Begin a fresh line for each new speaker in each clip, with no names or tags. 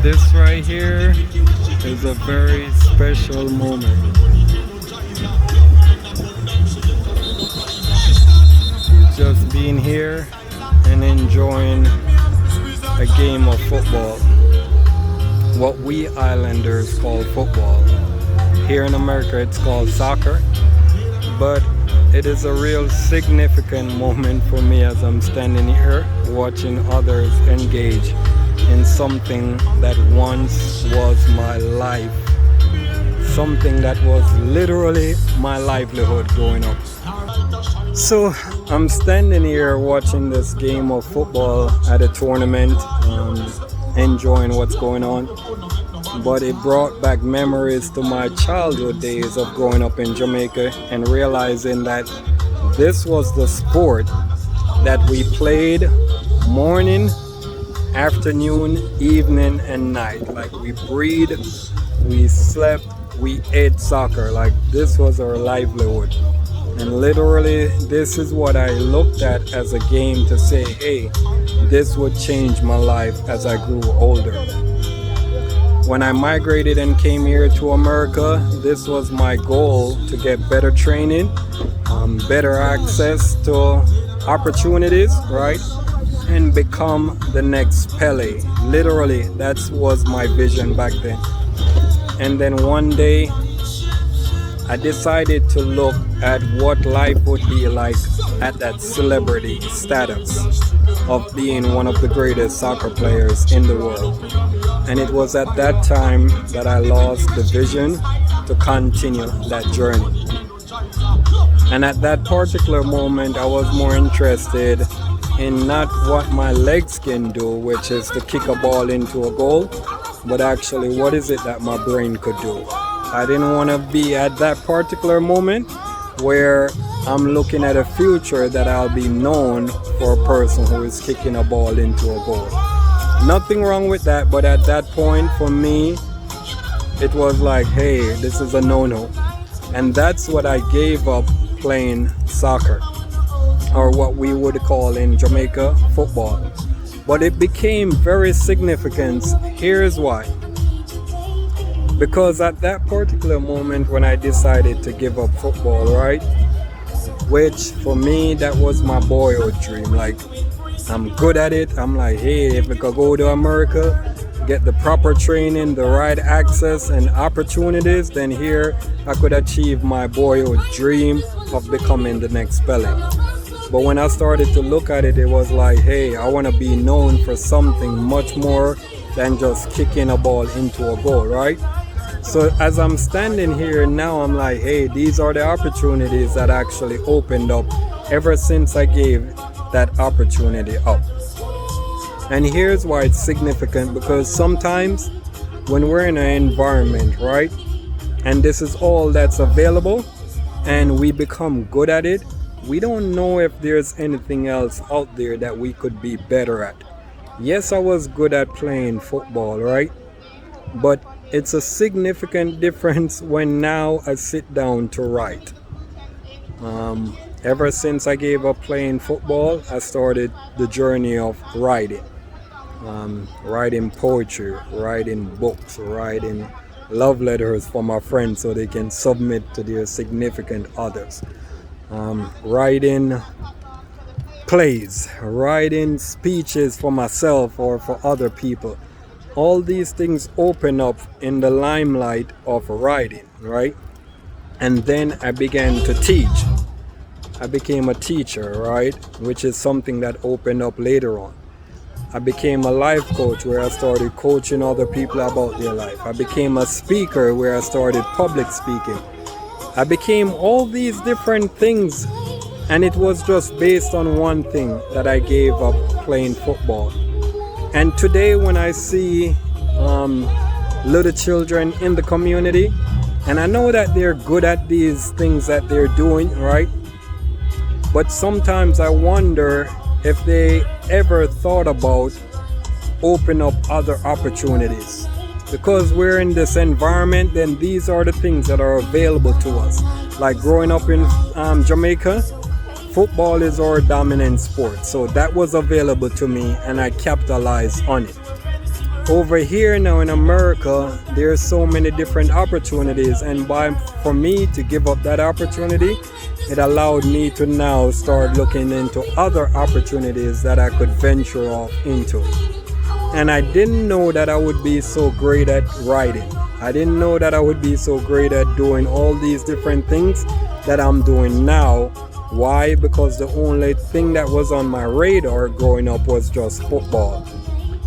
This right here is a very special moment. Just being here and enjoying a game of football. What we islanders call football. Here in America it's called soccer. But it is a real significant moment for me as I'm standing here watching others engage in something that once was my life. Something that was literally my livelihood growing up. So I'm standing here watching this game of football at a tournament, enjoying what's going on. But it brought back memories to my childhood days of growing up in Jamaica and realizing that this was the sport that we played morning, afternoon, evening, and night. Like we breathed, we slept, we ate soccer. Like this was our livelihood. And literally, this is what I looked at as a game to say, hey, this would change my life as I grew older. When I migrated and came here to America, this was my goal to get better training, better access to opportunities, right? And become the next Pele. Literally, that was my vision back then. And then one day, I decided to look at what life would be like at that celebrity status of being one of the greatest soccer players in the world. And it was at that time that I lost the vision to continue that journey. And at that particular moment, I was more interested in not what my legs can do, which is to kick a ball into a goal, but actually what is it that my brain could do. I didn't want to be at that particular moment where I'm looking at a future that I'll be known for a person who is kicking a ball into a goal. Nothing wrong with that, but at that point for me, it was like, hey, this is a no-no. And that's what I gave up playing soccer, or what we would call in Jamaica football. But it became very significant. Here's why. Because at that particular moment when I decided to give up football, right? Which for me, that was my boyhood dream. Like, I'm good at it. I'm like, hey, if I could go to America, get the proper training, the right access and opportunities, then here I could achieve my boyhood dream of becoming the next Pele. But when I started to look at it, it was like, hey, I want to be known for something much more than just kicking a ball into a goal, right? So as I'm standing here now, I'm like, hey, these are the opportunities that actually opened up ever since I gave that opportunity up. And here's why it's significant, because sometimes when we're in an environment, right, and this is all that's available and we become good at it, we don't know if there's anything else out there that we could be better at. Yes, I was good at playing football, right? But it's a significant difference when now I sit down to write. Ever since I gave up playing football, I started the journey of writing. Writing poetry, writing books, writing love letters for my friends so they can submit to their significant others. Writing plays, writing speeches for myself or for other people. All these things open up in the limelight of writing, right? And then I began to teach. I became a teacher, right? Which is something that opened up later on. I became a life coach where I started coaching other people about their life. I became a speaker where I started public speaking. I became all these different things, and it was just based on one thing, that I gave up playing football. And today when I see little children in the community, and I know that they're good at these things that they're doing, right? But sometimes I wonder if they ever thought about open up other opportunities. Because we're in this environment, then these are the things that are available to us. Like growing up in Jamaica, football is our dominant sport. So that was available to me and I capitalized on it. over here now in America, there's so many different opportunities, and for me to give up that opportunity, it allowed me to now start looking into other opportunities that I could venture off into. And I didn't know that I would be so great at writing. I didn't know that I would be so great at doing all these different things that I'm doing now. Why? Because the only thing that was on my radar growing up was just football.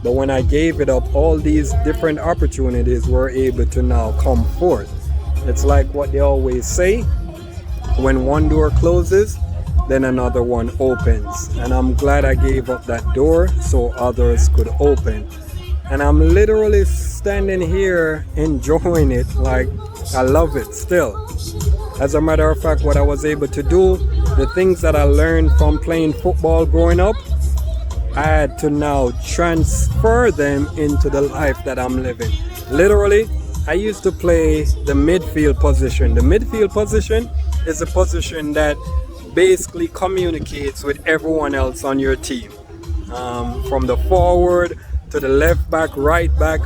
But when I gave it up, all these different opportunities were able to now come forth. It's like what they always say, when one door closes, then another one opens. And I'm glad I gave up that door so others could open. And I'm literally standing here enjoying it. Like, I love it still. As a matter of fact, what I was able to do, the things that I learned from playing football growing up, I had to now transfer them into the life that I'm living. Literally, I used to play the midfield position. The midfield position is a position that basically communicates with everyone else on your team. From the forward to the left back, right back,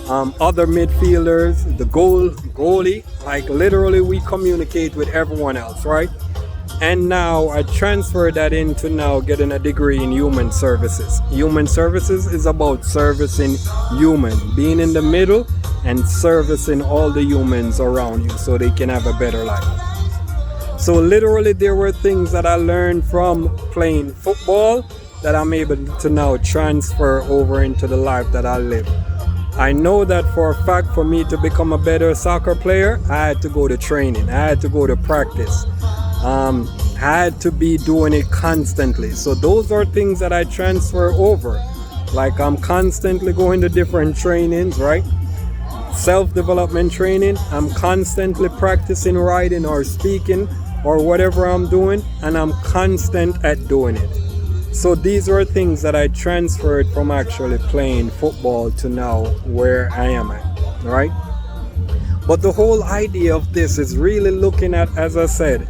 other midfielders, the goalie. Like literally we communicate with everyone else, right? And now I transferred that into now getting a degree in human services. Human services is about servicing human, being in the middle and servicing all the humans around you so they can have a better life. So literally there were things that I learned from playing football that I'm able to now transfer over into the life that I live. I know that for a fact, for me to become a better soccer player, I had to go to training, I had to go to practice. I had to be doing it constantly. So those are things that I transfer over. Like I'm constantly going to different trainings, right? Self-development training. I'm constantly practicing writing or speaking or whatever I'm doing, and I'm constant at doing it. So these are things that I transferred from actually playing football to now where I am at, right? But the whole idea of this is really looking at, as I said,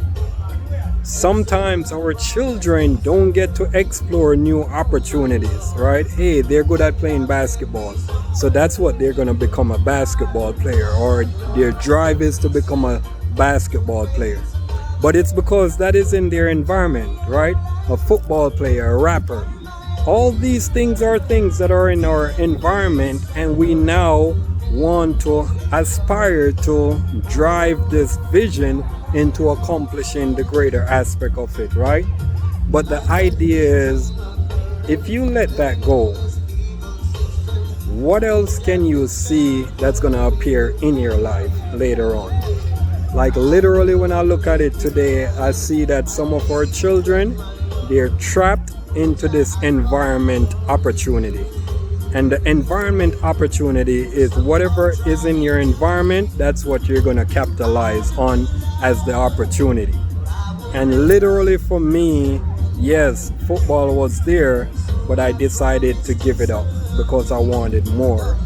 sometimes our children don't get to explore new opportunities, right? Hey, they're good at playing basketball, so that's what they're going to become, a basketball player, or their drive is to become a basketball player. But it's because that is in their environment, right? A football player, a rapper. All these things are things that are in our environment, and we now want to aspire to drive this vision into accomplishing the greater aspect of it, right? But the idea is, if you let that go, what else can you see that's going to appear in your life later on? Like literally when I look at it today, I see that some of our children, they're trapped into this environment opportunity. And the environment opportunity is whatever is in your environment, that's what you're going to capitalize on as the opportunity. And literally for me, yes, football was there, but I decided to give it up because I wanted more.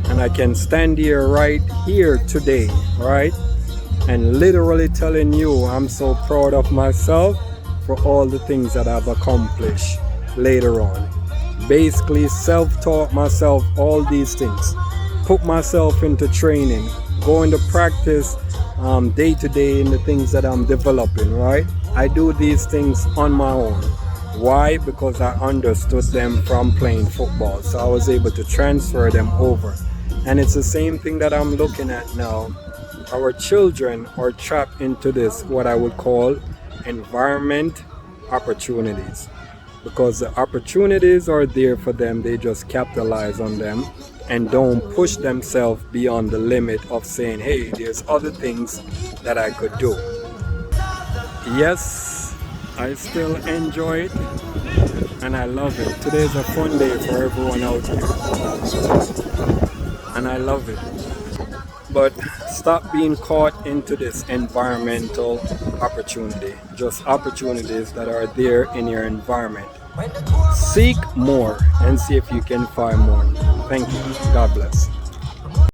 And I can stand here right here today, right? And literally telling you I'm so proud of myself for all the things that I've accomplished later on. Basically self-taught myself all these things, put myself into training, going to practice day to day in the things that I'm developing, right? I do these things on my own. Why? Because I understood them from playing football, so I was able to transfer them over. And it's the same thing that I'm looking at now. Our children are trapped into this, what I would call environment opportunities, because the opportunities are there for them. They just capitalize on them and don't push themselves beyond the limit of saying, hey, there's other things that I could do. Yes, I still enjoy it and I love it. Today's a fun day for everyone out here and I love it. But stop being caught into this environmental opportunity. Just opportunities that are there in your environment. Seek more and see if you can find more. Thank you. God bless.